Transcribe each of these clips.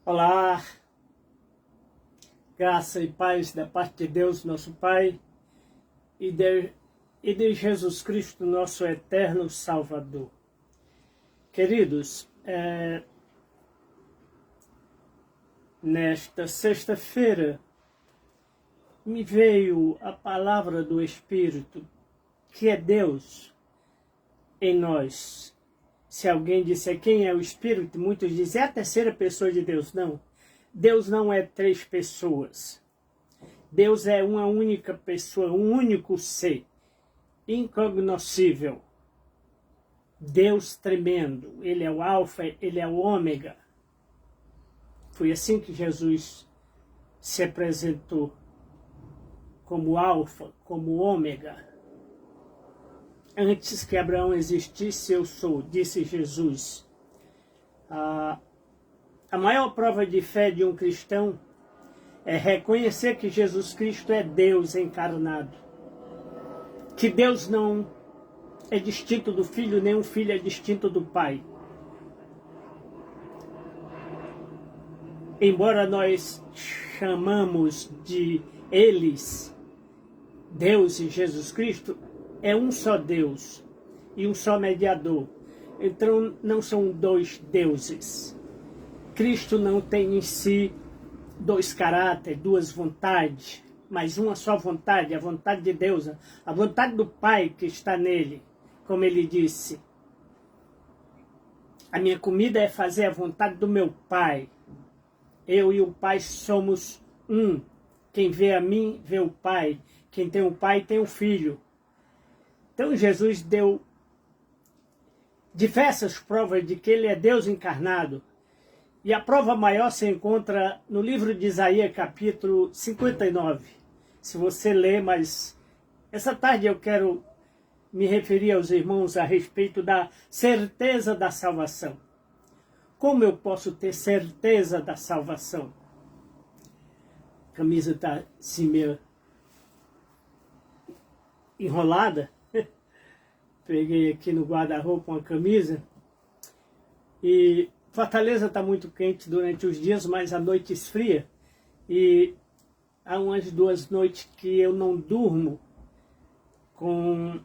Olá, graça e paz da parte de Deus, nosso Pai, e de Jesus Cristo, nosso eterno Salvador. Queridos, nesta sexta-feira me veio a palavra do Espírito, que é Deus em nós. Se alguém disser quem é o Espírito, muitos dizem é a terceira pessoa de Deus. Não, Deus não é três pessoas. Deus é uma única pessoa, um único ser, incognoscível. Deus tremendo, Ele é o Alfa, Ele é o Ômega. Foi assim que Jesus se apresentou, como Alfa, como Ômega. Antes que Abraão existisse, eu sou, disse Jesus. A maior prova de fé de um cristão é reconhecer que Jesus Cristo é Deus encarnado. Que Deus não é distinto do Filho, nem o Filho é distinto do Pai. Embora nós chamamos de eles, Deus e Jesus Cristo, é um só Deus e um só mediador. Então não são dois deuses. Cristo não tem em si dois caráteres, duas vontades, mas uma só vontade, a vontade de Deus, a vontade do Pai que está nele, como ele disse. A minha comida é fazer a vontade do meu Pai. Eu e o Pai somos um. Quem vê a mim, vê o Pai. Quem tem o Pai, tem o Filho. Então Jesus deu diversas provas de que ele é Deus encarnado. E a prova maior se encontra no livro de Isaías, capítulo 59. Se você ler, mas essa tarde eu quero me referir aos irmãos a respeito da certeza da salvação. Como eu posso ter certeza da salvação? A camisa está assim meio enrolada. Peguei aqui no guarda-roupa uma camisa. E Fortaleza está muito quente durante os dias, mas a noite esfria. E há umas 2 noites que eu não durmo com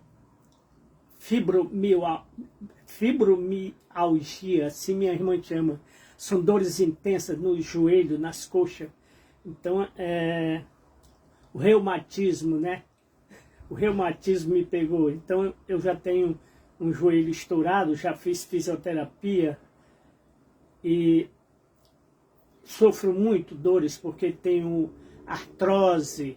fibromialgia, assim minha irmã chama. São dores intensas no joelho, nas coxas. Então, o reumatismo, né? O reumatismo me pegou. Então, eu já tenho um joelho estourado, já fiz fisioterapia e sofro muito dores porque tenho artrose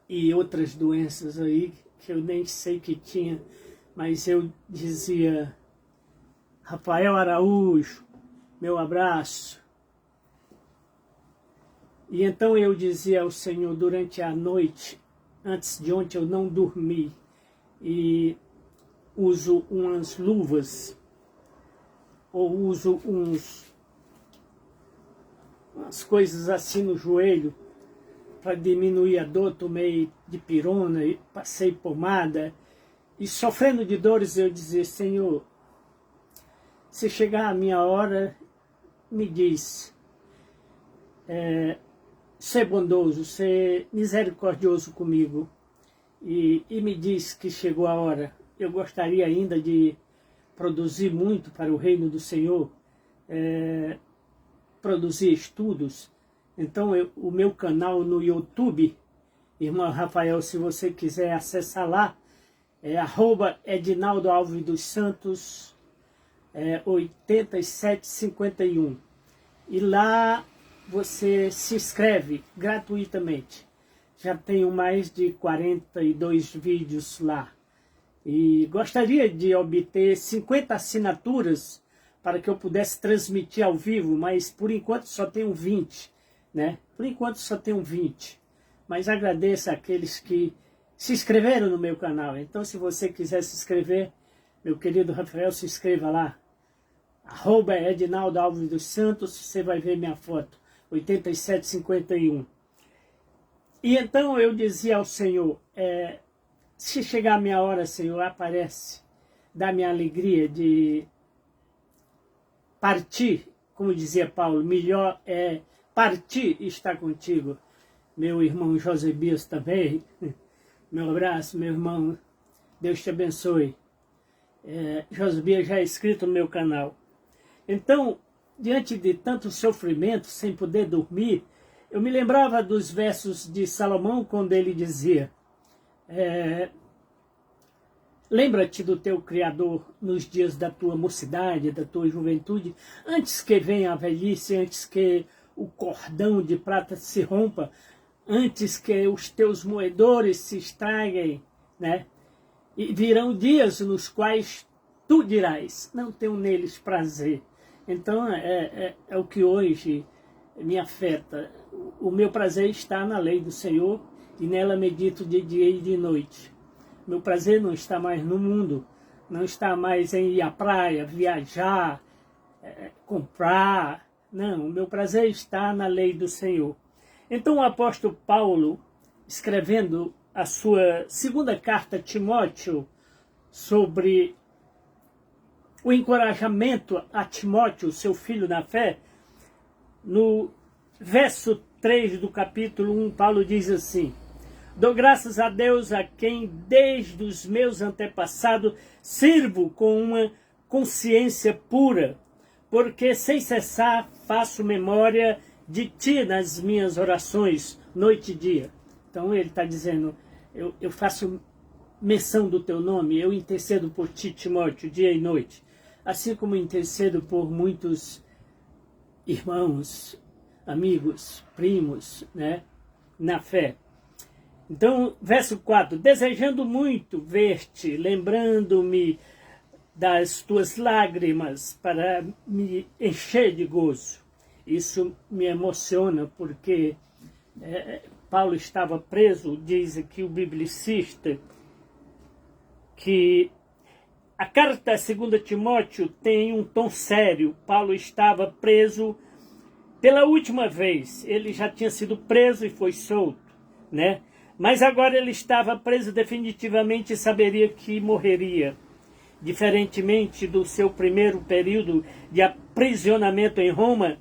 e outras doenças aí que eu nem sei que tinha, mas eu dizia: Rafael Araújo, meu abraço. E então eu dizia ao Senhor durante a noite, antes de ontem eu não dormi, e uso umas luvas, ou uso umas coisas assim no joelho, para diminuir a dor. Tomei dipirona, passei pomada, e sofrendo de dores eu dizia: Senhor, se chegar a minha hora, me diz, ser bondoso, ser misericordioso comigo, e me diz que chegou a hora. Eu gostaria ainda de produzir muito para o reino do Senhor, produzir estudos. Então o meu canal no YouTube, irmão Rafael, se você quiser acessar lá, é @Edinaldo Alves dos Santos 8751. E lá você se inscreve gratuitamente. Já tenho mais de 42 vídeos lá. E gostaria de obter 50 assinaturas para que eu pudesse transmitir ao vivo, mas por enquanto só tenho 20, né? Por enquanto só tenho 20. Mas agradeço àqueles que se inscreveram no meu canal. Então, se você quiser se inscrever, meu querido Rafael, se inscreva lá. @Edinaldo Alves dos Santos, você vai ver minha foto. 8751. E então eu dizia ao Senhor, se chegar a minha hora, Senhor, aparece, dá-me a alegria de partir, como dizia Paulo, melhor é partir e estar contigo. Meu irmão Josebias também, meu abraço, meu irmão, Deus te abençoe. Josebias já é inscrito no meu canal. Então, diante de tanto sofrimento, sem poder dormir, eu me lembrava dos versos de Salomão, quando ele dizia: lembra-te do teu Criador nos dias da tua mocidade, da tua juventude, antes que venha a velhice, antes que o cordão de prata se rompa, antes que os teus moedores se estraguem, né? E virão dias nos quais tu dirás: não tenho neles prazer. Então é o que hoje me afeta. O meu prazer está na lei do Senhor e nela medito de dia e de noite. Meu prazer não está mais no mundo, não está mais em ir à praia, viajar, comprar. Não, o meu prazer está na lei do Senhor. Então o apóstolo Paulo, escrevendo a sua segunda carta a Timóteo, sobre o encorajamento a Timóteo, seu filho na fé, no verso 3 do capítulo 1, Paulo diz assim: dou graças a Deus, a quem desde os meus antepassados sirvo com uma consciência pura, porque sem cessar faço memória de ti nas minhas orações, noite e dia. Então ele está dizendo, eu faço menção do teu nome, eu intercedo por ti, Timóteo, dia e noite. Assim como intercedo por muitos irmãos, amigos, primos, né, na fé. Então, verso 4, desejando muito ver-te, lembrando-me das tuas lágrimas para me encher de gozo. Isso me emociona porque Paulo estava preso, diz aqui o biblicista, que a carta 2 Timóteo tem um tom sério. Paulo estava preso pela última vez. Ele já tinha sido preso e foi solto, né? Mas agora ele estava preso definitivamente e saberia que morreria. Diferentemente do seu primeiro período de aprisionamento em Roma,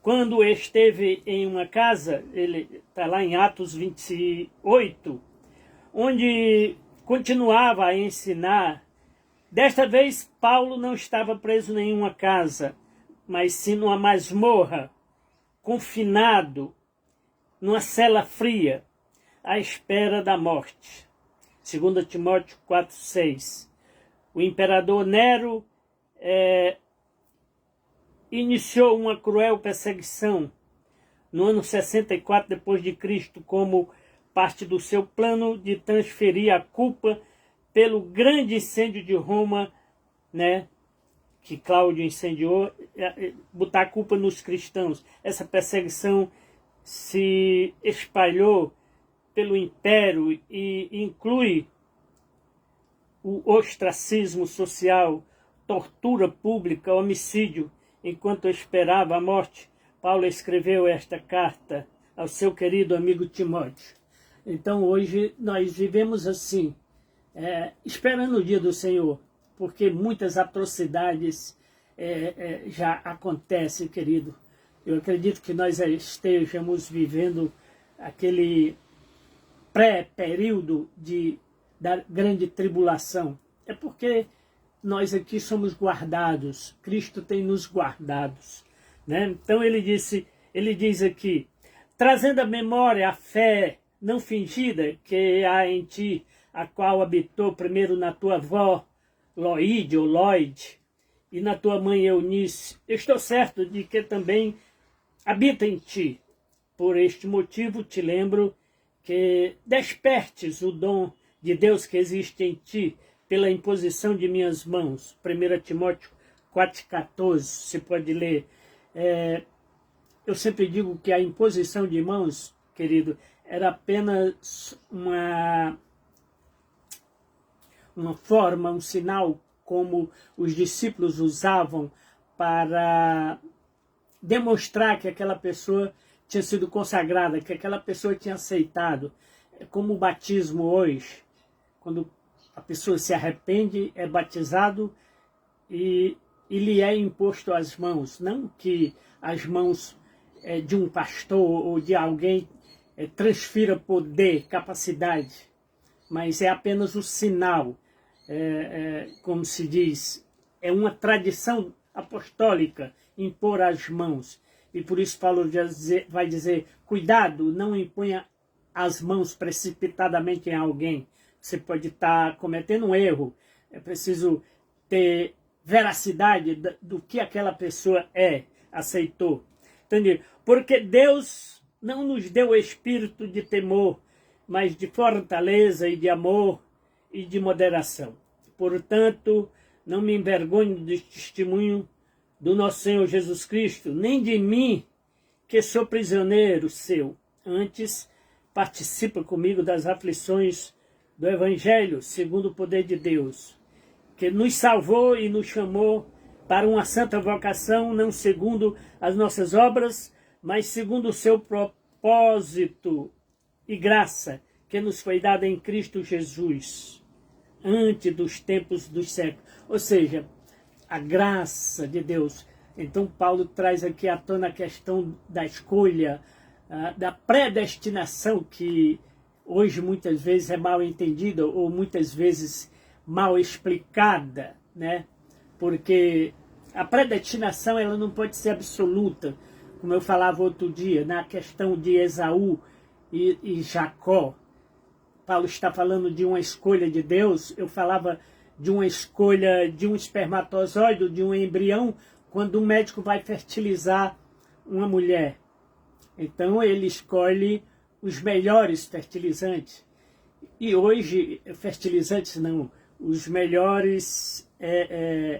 quando esteve em uma casa, ele está lá em Atos 28, onde continuava a ensinar. Desta vez, Paulo não estava preso em nenhuma casa, mas sim numa masmorra, confinado, numa cela fria, à espera da morte. 2 Timóteo 4,6. O imperador Nero iniciou uma cruel perseguição no ano 64 depois de Cristo, como parte do seu plano de transferir a culpa pelo grande incêndio de Roma, né, que Cláudio incendiou, botar a culpa nos cristãos. Essa perseguição se espalhou pelo império e inclui o ostracismo social, tortura pública, homicídio. Enquanto esperava a morte, Paulo escreveu esta carta ao seu querido amigo Timóteo. Então hoje nós vivemos assim, esperando o dia do Senhor, porque muitas atrocidades já acontecem, querido. Eu acredito que nós estejamos vivendo aquele pré-período da grande tribulação. É porque nós aqui somos guardados, Cristo tem nos guardados, né? Então ele diz aqui, trazendo à memória a fé não fingida que há em ti, a qual habitou primeiro na tua avó Loide ou Lloyd e na tua mãe Eunice, estou certo de que também habita em ti. Por este motivo te lembro que despertes o dom de Deus que existe em ti pela imposição de minhas mãos. 1 Timóteo 4,14, você pode ler. Eu sempre digo que a imposição de mãos, querido, era apenas uma forma, um sinal, como os discípulos usavam para demonstrar que aquela pessoa tinha sido consagrada, que aquela pessoa tinha aceitado. É como o batismo hoje, quando a pessoa se arrepende, é batizado e e lhe é imposto às mãos, não que as mãos de um pastor ou de alguém transfira poder, capacidade, mas é apenas o sinal, como se diz, é uma tradição apostólica impor as mãos. E por isso Paulo vai dizer, cuidado, não imponha as mãos precipitadamente em alguém. Você pode estar cometendo um erro, é preciso ter veracidade do que aquela pessoa aceitou. Entende? Porque Deus não nos deu o espírito de temor, mas de fortaleza e de amor e de moderação. Portanto, não me envergonho do testemunho do nosso Senhor Jesus Cristo, nem de mim, que sou prisioneiro seu. Antes, participa comigo das aflições do Evangelho, segundo o poder de Deus, que nos salvou e nos chamou para uma santa vocação, não segundo as nossas obras, mas segundo o seu propósito e graça, que nos foi dada em Cristo Jesus, antes dos tempos dos séculos. Ou seja, a graça de Deus. Então Paulo traz aqui à tona a questão da escolha, da predestinação, que hoje muitas vezes é mal entendida ou muitas vezes mal explicada, né? Porque a predestinação ela não pode ser absoluta, como eu falava outro dia, na questão de Esaú e Jacó. Paulo está falando de uma escolha de Deus, eu falava de uma escolha de um espermatozoide, de um embrião, quando um médico vai fertilizar uma mulher. Então ele escolhe os melhores fertilizantes. E hoje, fertilizantes não, os melhores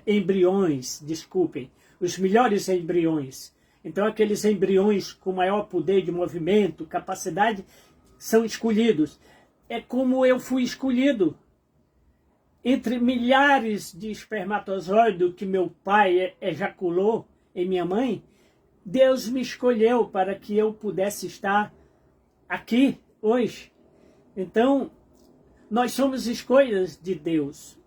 embriões, desculpem, os melhores embriões. Então aqueles embriões com maior poder de movimento, capacidade, são escolhidos. É como eu fui escolhido. Entre milhares de espermatozoides que meu pai ejaculou em minha mãe, Deus me escolheu para que eu pudesse estar aqui hoje. Então, nós somos escolhas de Deus.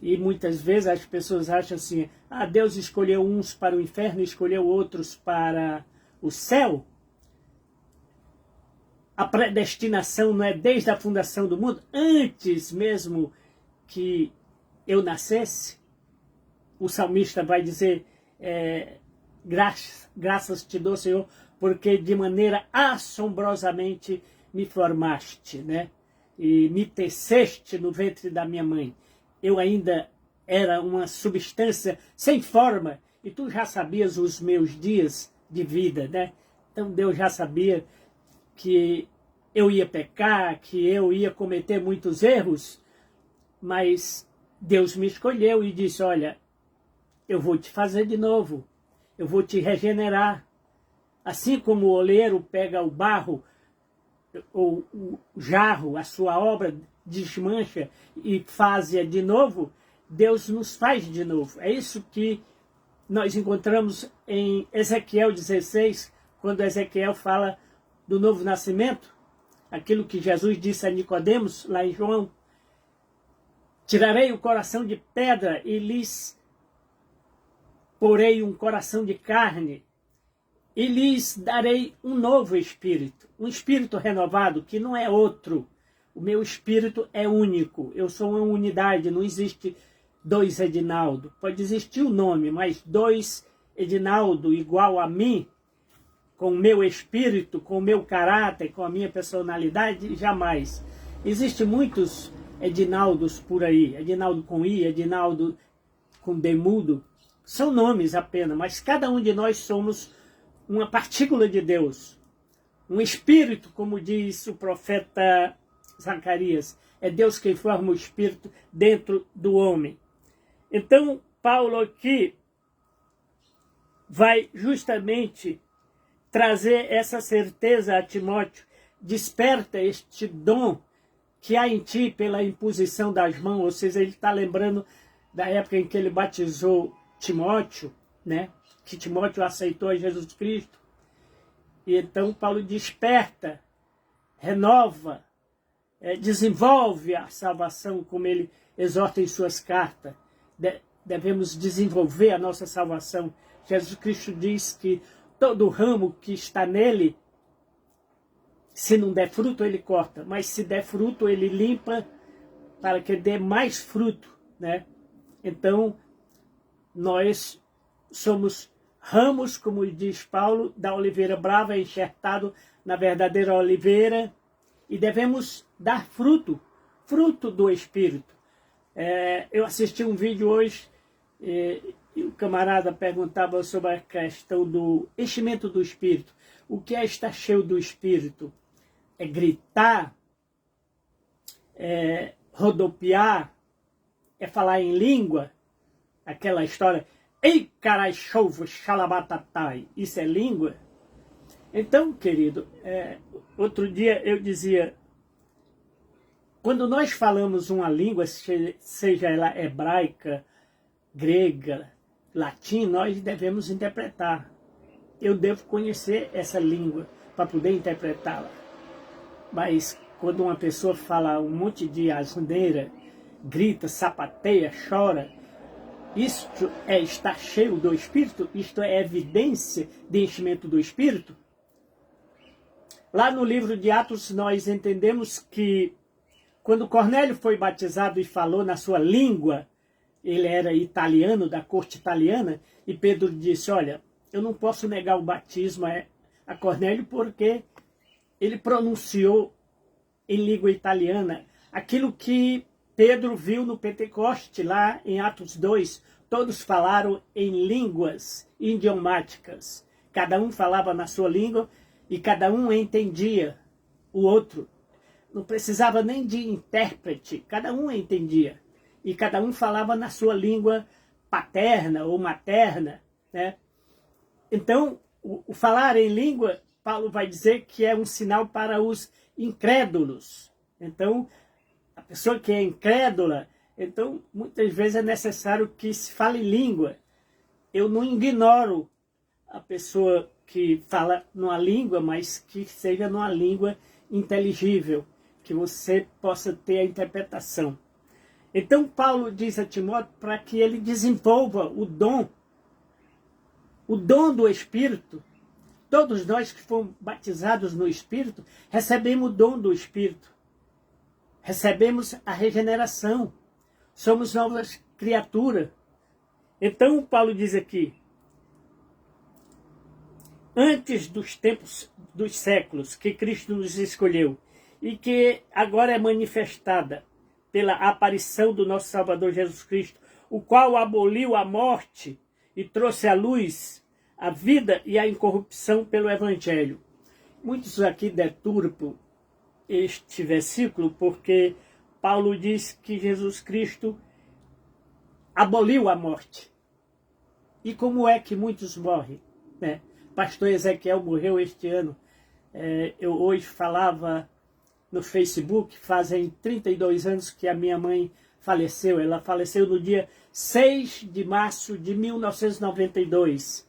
E muitas vezes as pessoas acham assim, Deus escolheu uns para o inferno e escolheu outros para o céu. A predestinação não é desde a fundação do mundo, antes mesmo que eu nascesse. O salmista vai dizer, graças te dou, Senhor, porque de maneira assombrosamente me formaste, né? E me teceste no ventre da minha mãe. Eu ainda era uma substância sem forma, e tu já sabias os meus dias de vida, né? Então Deus já sabia que eu ia pecar, que eu ia cometer muitos erros, mas Deus me escolheu e disse, olha, eu vou te fazer de novo, eu vou te regenerar. Assim como o oleiro pega o barro, ou o jarro, a sua obra, desmancha e faz-a de novo, Deus nos faz de novo. É isso que nós encontramos em Ezequiel 16, quando Ezequiel fala do novo nascimento, aquilo que Jesus disse a Nicodemos, lá em João, tirarei o coração de pedra e lhes porei um coração de carne, e lhes darei um novo espírito, um espírito renovado, que não é outro. O meu espírito é único, eu sou uma unidade, não existe dois Edinaldo. Pode existir o nome, mas dois Edinaldo igual a mim, com o meu espírito, com o meu caráter, com a minha personalidade, jamais. Existem muitos Edinaldos por aí, Edinaldo com I, Edinaldo com D mudo, são nomes apenas, mas cada um de nós somos uma partícula de Deus, um espírito, como diz o profeta Zacarias, é Deus quem forma o espírito dentro do homem. Então, Paulo aqui vai justamente trazer essa certeza a Timóteo, desperta este dom que há em ti pela imposição das mãos, ou seja, ele está lembrando da época em que ele batizou Timóteo, né? Que Timóteo aceitou a Jesus Cristo. E então Paulo desperta, renova, desenvolve a salvação, como ele exorta em suas cartas, devemos desenvolver a nossa salvação. Jesus Cristo diz que todo ramo que está nele, se não der fruto, ele corta, mas se der fruto, ele limpa para que dê mais fruto, né? Então, nós somos ramos, como diz Paulo, da oliveira brava, enxertado na verdadeira oliveira, e devemos dar fruto, fruto do Espírito. Eu assisti um vídeo hoje, e o camarada perguntava sobre a questão do enchimento do Espírito. O que é estar cheio do Espírito? É gritar, é rodopiar, é falar em língua, aquela história, ei carai chovo, xalabatatai, isso é língua? Então, querido, outro dia eu dizia, quando nós falamos uma língua, seja ela hebraica, grega, latim, nós devemos interpretar. Eu devo conhecer essa língua para poder interpretá-la. Mas quando uma pessoa fala um monte de asneira, grita, sapateia, chora, isto é estar cheio do Espírito? Isto é evidência de enchimento do Espírito? Lá no livro de Atos nós entendemos que quando Cornélio foi batizado e falou na sua língua, ele era italiano, da corte italiana, e Pedro disse, olha, eu não posso negar o batismo a Cornélio porque ele pronunciou em língua italiana aquilo que Pedro viu no Pentecoste, lá em Atos 2, todos falaram em línguas idiomáticas. Cada um falava na sua língua e cada um entendia o outro. Não precisava nem de intérprete, cada um entendia. E cada um falava na sua língua paterna ou materna, né? Então, o falar em língua, Paulo vai dizer que é um sinal para os incrédulos. Então, a pessoa que é incrédula, então, muitas vezes é necessário que se fale língua. Eu não ignoro a pessoa que fala numa língua, mas que seja numa língua inteligível, que você possa ter a interpretação. Então, Paulo diz a Timóteo para que ele desenvolva o dom do Espírito. Todos nós que fomos batizados no Espírito, recebemos o dom do Espírito. Recebemos a regeneração. Somos novas criaturas. Então, Paulo diz aqui, antes dos tempos, dos séculos, que Cristo nos escolheu, e que agora é manifestada pela aparição do nosso Salvador Jesus Cristo, o qual aboliu a morte e trouxe à luz a vida e a incorrupção pelo Evangelho. Muitos aqui deturpam este versículo porque Paulo diz que Jesus Cristo aboliu a morte. E como é que muitos morrem, né? Pastor Ezequiel morreu este ano. Eu hoje falava no Facebook, fazem 32 anos que a minha mãe faleceu. Ela faleceu no dia 6 de março de 1992.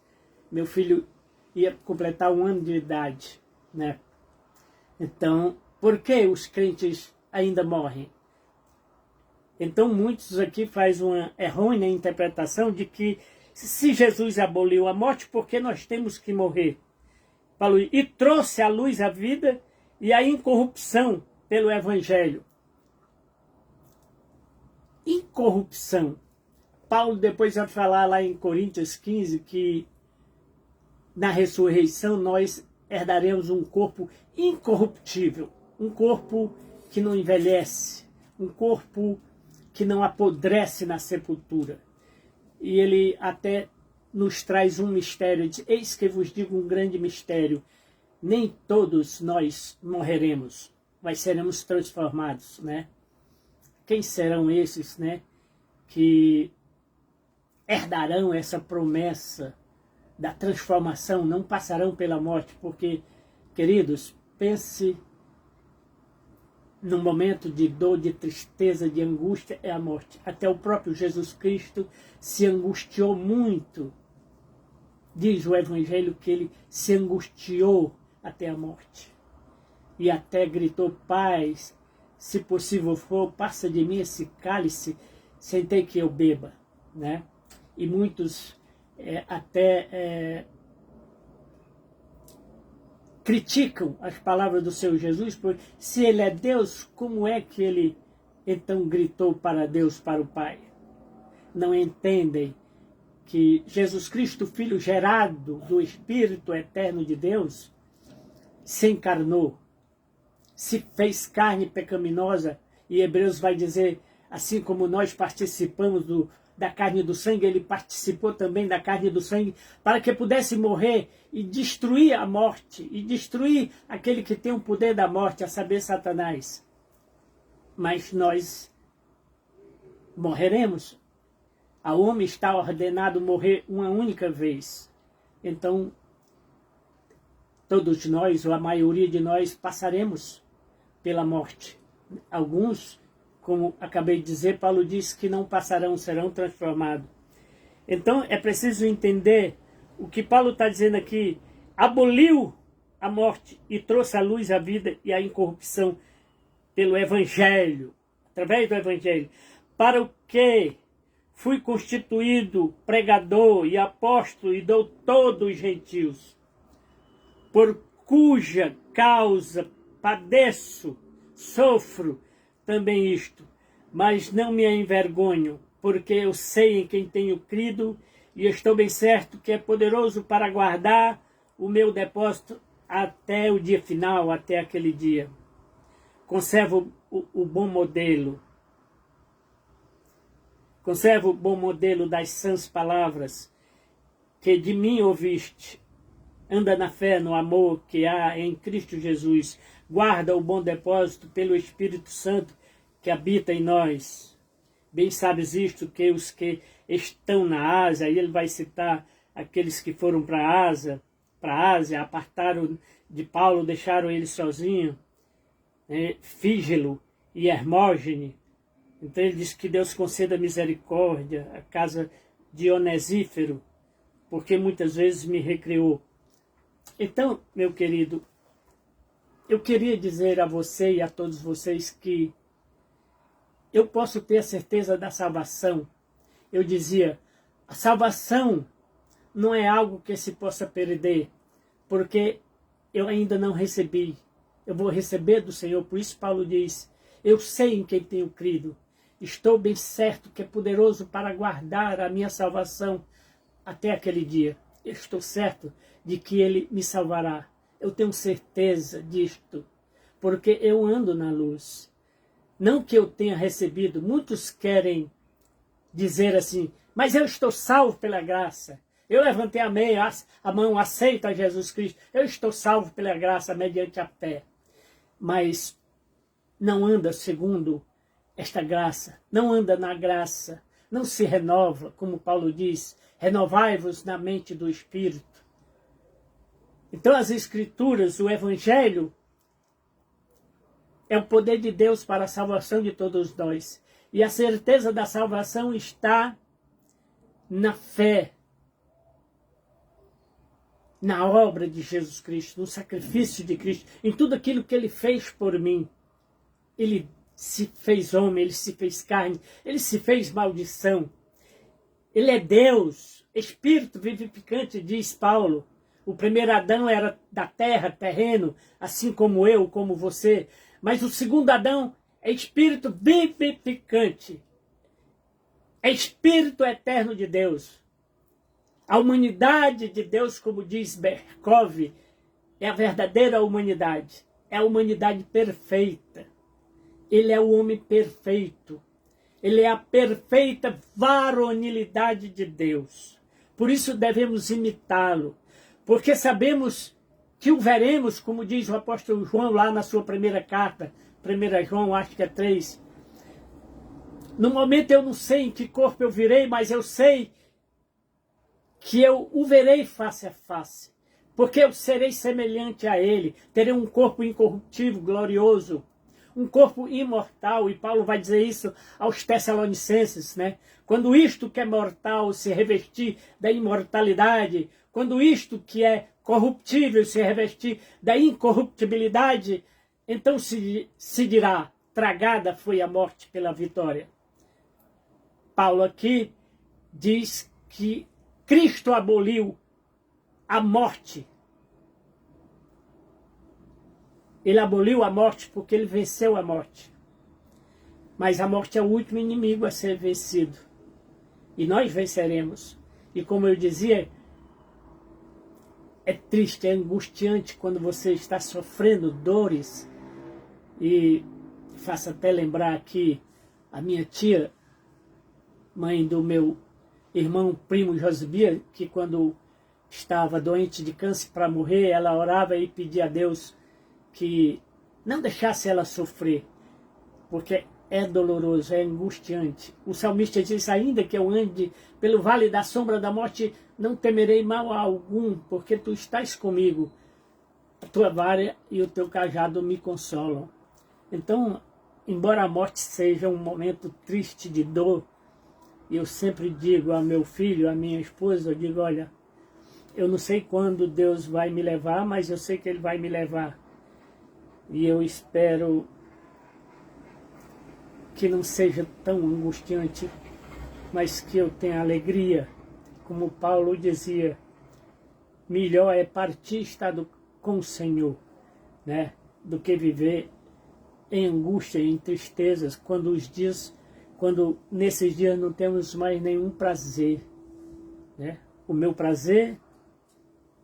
Meu filho ia completar 1 ano de idade, né? Então, por que os crentes ainda morrem? Então, muitos aqui fazem uma errônea interpretação de que se Jesus aboliu a morte, por que nós temos que morrer? Paulo, e trouxe à luz a vida e a incorrupção pelo Evangelho. Incorrupção. Paulo depois vai falar lá em Coríntios 15 que na ressurreição nós herdaremos um corpo incorruptível, um corpo que não envelhece, um corpo que não apodrece na sepultura. E ele até nos traz um mistério, diz, eis que vos digo um grande mistério, nem todos nós morreremos, mas seremos transformados, né? Quem serão esses, né, que herdarão essa promessa da transformação, não passarão pela morte? Porque, queridos, pense num momento de dor, de tristeza, de angústia, é a morte. Até o próprio Jesus Cristo se angustiou muito. Diz o Evangelho que ele se angustiou até a morte. E até gritou, Pai, se possível for, passa de mim esse cálice, sem ter que eu beba. né? E muitos até criticam as palavras do Senhor Jesus, porque se ele é Deus, como é que ele então gritou para Deus, para o Pai? Não entendem que Jesus Cristo, Filho gerado do Espírito Eterno de Deus, se encarnou, se fez carne pecaminosa, e Hebreus vai dizer, assim como nós participamos da carne e do sangue, ele participou também da carne e do sangue, para que pudesse morrer e destruir a morte, e destruir aquele que tem o poder da morte, a saber, Satanás. Mas nós morreremos. Ao homem está ordenado morrer uma única vez. Então, todos nós, ou a maioria de nós, passaremos pela morte. Alguns, como acabei de dizer, Paulo diz que não passarão, serão transformados. Então, é preciso entender o que Paulo está dizendo aqui. Aboliu a morte e trouxe à luz a vida e a incorrupção pelo Evangelho, através do Evangelho, para o que fui constituído pregador e apóstolo e doutor dos gentios, por cuja causa padeço, sofro também isto, mas não me envergonho, porque eu sei em quem tenho crido e estou bem certo que é poderoso para guardar o meu depósito até o dia final, até aquele dia. Conservo o bom modelo. Conserva o bom modelo das sãs palavras que de mim ouviste. Anda na fé, no amor que há em Cristo Jesus. Guarda o bom depósito pelo Espírito Santo que habita em nós. Bem sabes isto, que os que estão na Ásia, aí ele vai citar aqueles que foram para a Ásia, apartaram de Paulo, deixaram ele sozinho, Fígelo e Hermógene. Então ele diz que Deus conceda misericórdia à casa de Onesífero, porque muitas vezes me recriou. Então, meu querido, eu queria dizer a você e a todos vocês que eu posso ter a certeza da salvação. Eu dizia, a salvação não é algo que se possa perder, porque eu ainda não recebi. Eu vou receber do Senhor, por isso Paulo diz, eu sei em quem tenho crido. Estou bem certo que é poderoso para guardar a minha salvação até aquele dia. Eu estou certo de que Ele me salvará. Eu tenho certeza disto, porque eu ando na luz. Não que eu tenha recebido, muitos querem dizer assim, mas eu estou salvo pela graça. Eu levantei a mão, aceito a Jesus Cristo. Eu estou salvo pela graça mediante a fé. Mas não anda segundo esta graça, não anda na graça, não se renova, como Paulo diz, renovai-vos na mente do Espírito. Então as Escrituras, o Evangelho, é o poder de Deus para a salvação de todos nós. E a certeza da salvação está na fé, na obra de Jesus Cristo, no sacrifício de Cristo, em tudo aquilo que Ele fez por mim. Ele se fez homem, Ele se fez carne, Ele se fez maldição. Ele é Deus, Espírito vivificante, diz Paulo. O primeiro Adão era da terra, terreno, assim como eu, como você. Mas o segundo Adão é Espírito vivificante. É Espírito eterno de Deus. A humanidade de Deus, como diz Berkov, é a verdadeira humanidade. É a humanidade perfeita. Ele é o homem perfeito. Ele é a perfeita varonilidade de Deus. Por isso devemos imitá-lo. Porque sabemos que o veremos, como diz o apóstolo João lá na sua primeira carta, 1 João, acho que é 3. No momento eu não sei em que corpo eu virei, mas eu sei que eu o verei face a face. Porque eu serei semelhante a ele, terei um corpo incorruptível, glorioso, um corpo imortal, e Paulo vai dizer isso aos Tessalonicenses, né? Quando isto que é mortal se revestir da imortalidade, quando isto que é corruptível se revestir da incorruptibilidade, então se dirá, tragada foi a morte pela vitória. Paulo aqui diz que Cristo aboliu a morte. Ele aboliu a morte porque ele venceu a morte. Mas a morte é o último inimigo a ser vencido. E nós venceremos. E como eu dizia, é triste, é angustiante quando você está sofrendo dores. E faço até lembrar aqui a minha tia, mãe do meu irmão primo Josibia, que quando estava doente de câncer para morrer, ela orava e pedia a Deus que não deixasse ela sofrer, porque é doloroso, é angustiante. O salmista diz, ainda que eu ande pelo vale da sombra da morte, não temerei mal algum, porque tu estás comigo. A tua vara e o teu cajado me consolam. Então, embora a morte seja um momento triste de dor, eu sempre digo ao meu filho, à minha esposa, eu digo, olha, eu não sei quando Deus vai me levar, mas eu sei que Ele vai me levar. E eu espero que não seja tão angustiante, mas que eu tenha alegria. Como Paulo dizia, melhor é partir estado com o Senhor, né, do que viver em angústia, em tristezas, quando nesses dias não temos mais nenhum prazer, né? O meu prazer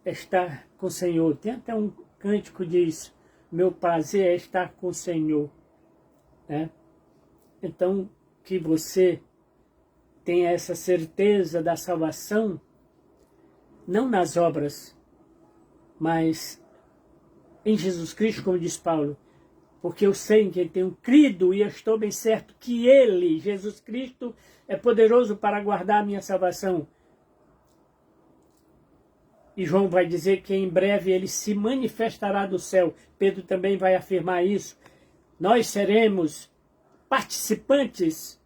é estar com o Senhor. Tem até um cântico que diz, meu prazer é estar com o Senhor, né? Então, que você tenha essa certeza da salvação, não nas obras, mas em Jesus Cristo, como diz Paulo, porque eu sei em quem tenho crido e eu estou bem certo que Ele, Jesus Cristo, é poderoso para guardar a minha salvação. E João vai dizer que em breve Ele se manifestará do céu. Pedro também vai afirmar isso. Nós seremos participantes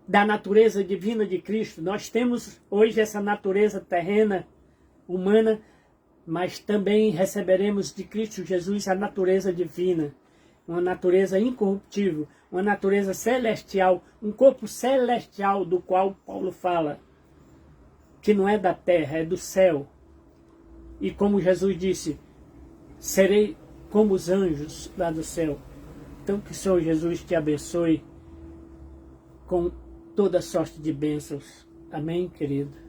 da natureza divina de Cristo. Nós temos hoje essa natureza terrena, humana, mas também receberemos de Cristo Jesus a natureza divina, uma natureza incorruptível, uma natureza celestial, um corpo celestial do qual Paulo fala, que não é da terra, é do céu. E como Jesus disse, serei como os anjos lá do céu. Então que o Senhor Jesus te abençoe com toda sorte de bênçãos. Amém, querido?